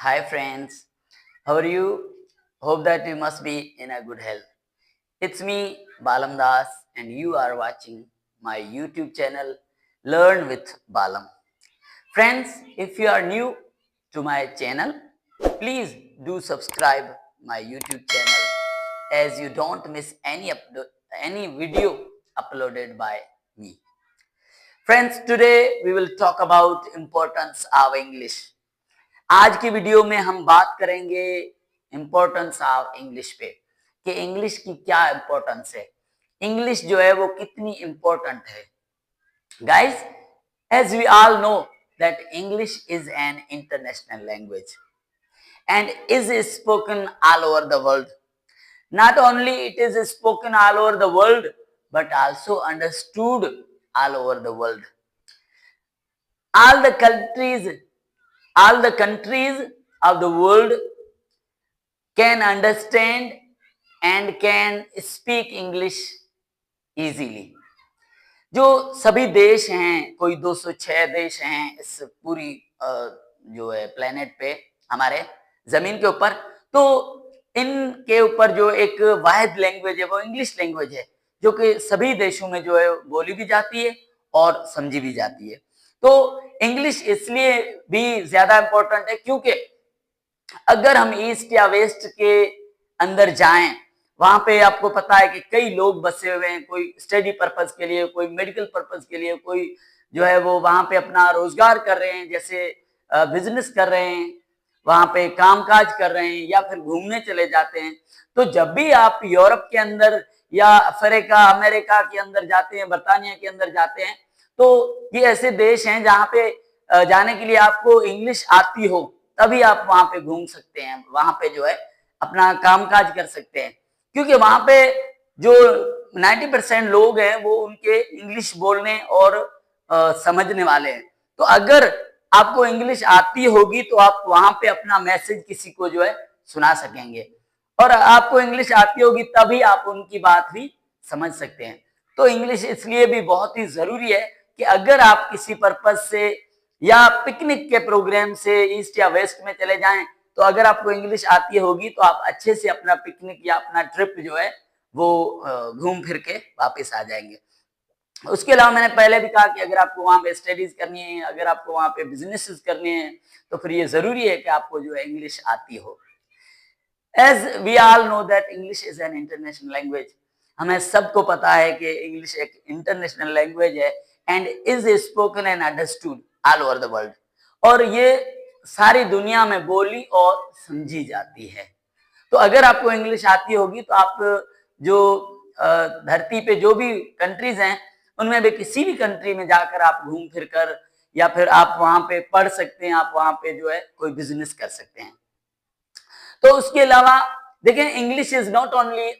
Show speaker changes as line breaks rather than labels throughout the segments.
Hi friends, how are you? Hope that you must be in a good health. It's me, Balam Das, and you are watching my YouTube channel, Learn with Balam. Friends, if you are new to my channel, please do subscribe my YouTube channel as you don't miss any video uploaded by me. Friends, today we will talk about importance of English. आज की video में हम बात करेंगे importance of English पे कि English की क्या इम्पोर्टेंस है, इंग्लिश जो है वो कितनी इम्पोर्टेंट है। Guys, as we all know that English is an international language and is spoken all over the world. Not only it is spoken all over the world, but also understood all over the world. All the countries all the countries of the world can understand and can speak English easily. जो सभी देश हैं, कोई 206 देश हैं इस पूरी जो है प्लेनेट पे, हमारे जमीन के ऊपर, तो इनके ऊपर जो एक वाहिद लैंग्वेज है वो इंग्लिश लैंग्वेज है, जो कि सभी देशों में जो है बोली भी जाती है और समझी भी जाती है। तो इंग्लिश इसलिए भी ज्यादा इंपॉर्टेंट है क्योंकि अगर हम ईस्ट या वेस्ट के अंदर जाएं, वहां पे आपको पता है कि कई लोग बसे हुए हैं, कोई स्टडी पर्पज के लिए, कोई मेडिकल पर्पज के लिए, कोई जो है वो वहां पे अपना रोजगार कर रहे हैं, जैसे बिजनेस कर रहे हैं, वहां पे कामकाज कर रहे हैं या फिर घूमने चले जाते हैं। तो जब भी आप यूरोप के अंदर या अफ्रीका अमेरिका के अंदर जाते हैं, बर्तानिया के अंदर जाते हैं, तो ये ऐसे देश हैं जहां पे जाने के लिए आपको इंग्लिश आती हो, तभी आप वहां पे घूम सकते हैं, वहां पे जो है अपना कामकाज कर सकते हैं, क्योंकि वहां पे जो 90% लोग हैं वो उनके इंग्लिश बोलने और समझने वाले हैं। तो अगर आपको इंग्लिश आती होगी तो आप वहां पे अपना मैसेज किसी को जो है सुना सकेंगे, और आपको इंग्लिश आती होगी तभी आप उनकी बात भी समझ सकते हैं। तो इंग्लिश इसलिए भी बहुत ही जरूरी है कि अगर आप किसी पर्पज से या पिकनिक के प्रोग्राम से ईस्ट या वेस्ट में चले जाएं, तो अगर आपको इंग्लिश आती होगी तो आप अच्छे से अपना पिकनिक या अपना ट्रिप जो है वो घूम फिर के वापस आ जाएंगे। उसके अलावा मैंने पहले भी कहा कि अगर आपको वहां पे स्टडीज करनी है, अगर आपको वहां पे बिजनेसेस करने हैं, तो फिर ये जरूरी है कि आपको जो है इंग्लिश आती हो। As we all know that English is an international language, हमें सबको पता है कि इंग्लिश एक इंटरनेशनल लैंग्वेज है and is spoken and understood all over the world, और ये सारी दुनिया में बोली और समझी जाती है। तो अगर आपको इंग्लिश आती होगी तो आप जो धरती पे जो भी कंट्रीज हैं उनमें भी किसी भी कंट्री में जाकर आप घूम फिर कर या फिर आप वहां पे पढ़ सकते हैं, आप वहां पे जो है कोई बिजनेस कर सकते हैं। तो उसके अलावा देखिए, English is not only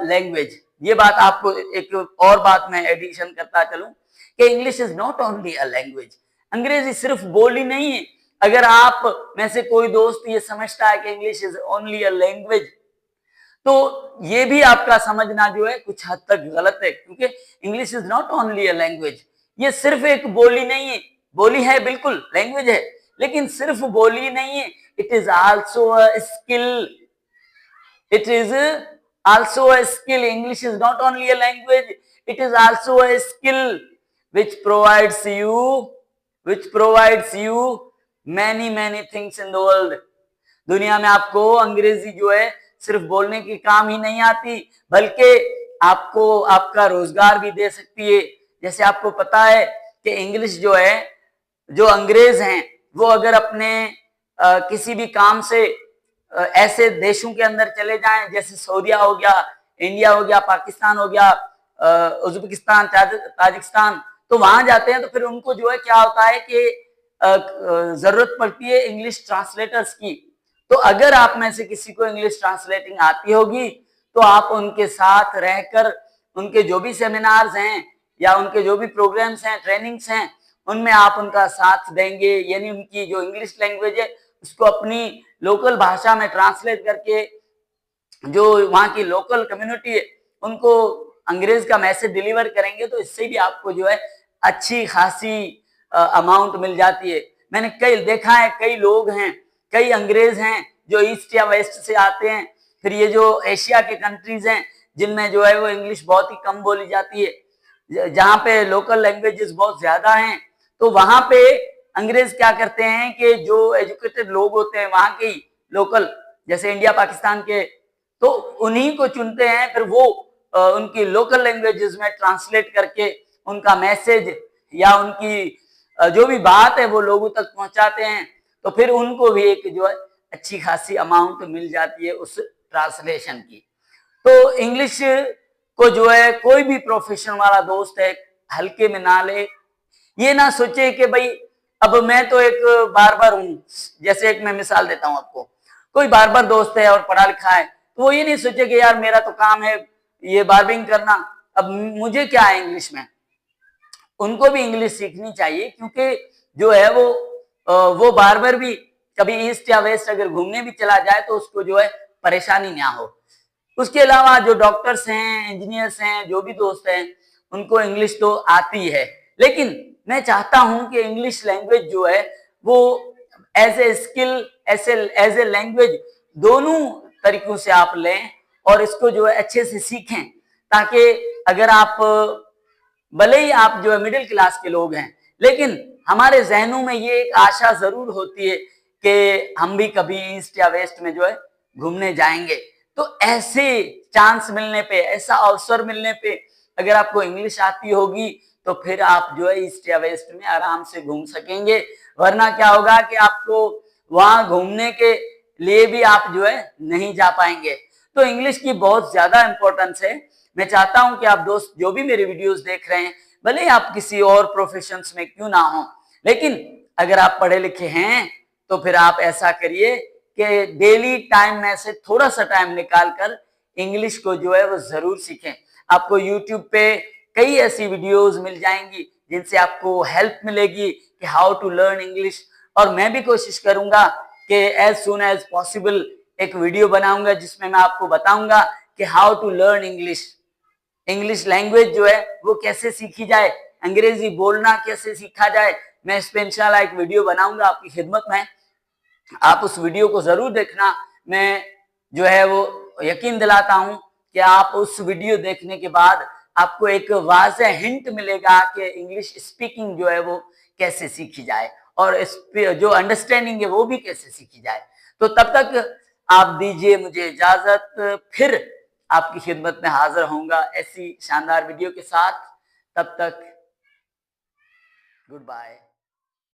language, ये बात आपको एक और बात मैं एडिशन करता चलूं कि English is not only a language, अंग्रेजी सिर्फ बोली नहीं है। अगर आप में से कोई दोस्त ये समझता है कि English is only a language, तो ये भी आपका समझना जो है कुछ हद तक गलत है, क्योंकि English is not only a language, ये सिर्फ एक बोली नहीं है, बोली है बिल्कुल, लैंग्वेज है, लेकिन सिर्फ बोली नहीं है, it is also a skill, it is also a skill. English is not only a language, it is also a skill which provides you many things in the world. दुनिया में आपको अंग्रेजी जो है सिर्फ बोलने की काम ही नहीं आती, बल्कि आपको आपका रोजगार भी दे सकती है। जैसे आपको पता है कि इंग्लिश जो है, जो अंग्रेज हैं वो अगर अपने किसी भी काम से ऐसे देशों के अंदर चले जाएं, जैसे सऊदीया हो गया, इंडिया हो गया, पाकिस्तान हो गया, उज्बेकिस्तान, ताजिकिस्तान, तो वहां जाते हैं तो फिर उनको जो है क्या होता है कि जरूरत पड़ती है इंग्लिश ट्रांसलेटर्स की। तो अगर आप में से किसी को इंग्लिश ट्रांसलेटिंग आती होगी तो आप उनके साथ रहकर उनके जो भी सेमिनार्स हैं या उनके जो भी प्रोग्राम्स हैं, ट्रेनिंग्स हैं, उनमें आप उनका साथ देंगे, यानी उनकी जो इंग्लिश लैंग्वेज है उसको अपनी लोकल भाषा में ट्रांसलेट करके जो वहां की लोकल कम्युनिटी है उनको अंग्रेज का मैसेज डिलीवर करेंगे, तो इससे भी आपको जो है अच्छी खासी अमाउंट मिल जाती है। मैंने कई देखा है, कई लोग हैं कई अंग्रेज हैं जो ईस्ट या वेस्ट से आते हैं, फिर ये जो एशिया के कंट्रीज हैं जिनमें जो है वो इंग्लिश बहुत ही कम बोली जाती है, जहाँ पे लोकल लैंग्वेजेस बहुत ज्यादा हैं, तो वहां पे अंग्रेज क्या करते हैं कि जो एजुकेटेड लोग होते हैं वहां के लोकल, जैसे इंडिया पाकिस्तान के, तो उन्हीं को चुनते हैं, फिर वो उनकी लोकल लैंग्वेजेस में ट्रांसलेट करके उनका मैसेज या उनकी जो भी बात है वो लोगों तक पहुंचाते हैं, तो फिर उनको भी एक जो है अच्छी खासी अमाउंट मिल जाती है उस ट्रांसलेशन की। तो इंग्लिश को जो है कोई भी प्रोफेशन वाला दोस्त है हल्के में ना ले, ये ना सोचे कि भाई अब मैं तो एक बार्बर हूं, जैसे एक मैं मिसाल देता हूं आपको, कोई बार्बर दोस्त है और पढ़ा लिखा है, तो वो ये नहीं सोचे कि यार मेरा तो काम है ये बार्बिंग करना, अब मुझे क्या है इंग्लिश में। उनको भी इंग्लिश सीखनी चाहिए, क्योंकि जो है वो बार्बर भी कभी ईस्ट या वेस्ट अगर घूमने भी चला जाए तो उसको जो है परेशानी ना हो। उसके अलावा जो डॉक्टर्स हैं, इंजीनियर्स हैं, जो भी दोस्त हैं, उनको इंग्लिश तो आती है, लेकिन मैं चाहता हूं कि इंग्लिश लैंग्वेज जो है वो as a skill, as a language, दोनों तरीकों से आप लें और इसको जो है अच्छे से सीखें, ताकि अगर आप भले ही आप जो है मिडिल क्लास के लोग हैं, लेकिन हमारे जहनों में ये एक आशा जरूर होती है कि हम भी कभी ईस्ट या वेस्ट में जो है घूमने जाएंगे। तो ऐसे चांस मिलने पे, ऐसा अवसर मिलने पे अगर आपको इंग्लिश आती होगी तो फिर आप जो है ईस्ट या वेस्ट में आराम से घूम सकेंगे, वरना क्या होगा कि आपको वहां घूमने के लिए भी आप जो है नहीं जा पाएंगे। तो इंग्लिश की बहुत ज्यादा इंपॉर्टेंस है। मैं चाहता हूं कि आप दोस्त जो भी मेरे वीडियोस देख रहे हैं, भले ही आप किसी और प्रोफेशंस में क्यों ना हो, लेकिन अगर आप पढ़े लिखे हैं तो फिर आप ऐसा करिए कि डेली टाइम में से थोड़ा सा टाइम निकाल कर इंग्लिश को जो है वो जरूर सीखें। आपको यूट्यूब पे कई ऐसी वीडियोस मिल जाएंगी जिनसे आपको हेल्प मिलेगी कि हाउ टू लर्न इंग्लिश, और मैं भी कोशिश करूंगा कि एज सुन एज पॉसिबल एक वीडियो बनाऊंगा जिसमें मैं आपको बताऊंगा कि how to learn English, English language जो है वो कैसे सीखी जाए, अंग्रेजी बोलना कैसे सीखा जाए। मैं इस पे इंशाल्लाह एक वीडियो बनाऊंगा आपकी खिदमत में, आप उस वीडियो को जरूर देखना। मैं जो है वो यकीन दिलाता हूं कि आप उस वीडियो देखने के बाद आपको एक वाज़ेह हिंट मिलेगा कि इंग्लिश स्पीकिंग जो है वो कैसे सीखी जाए और जो अंडरस्टैंडिंग है वो भी कैसे सीखी जाए। तो तब तक आप दीजिए मुझे इजाजत, फिर आपकी खिदमत में हाजिर होऊंगा ऐसी शानदार वीडियो के साथ। तब तक गुड बाय।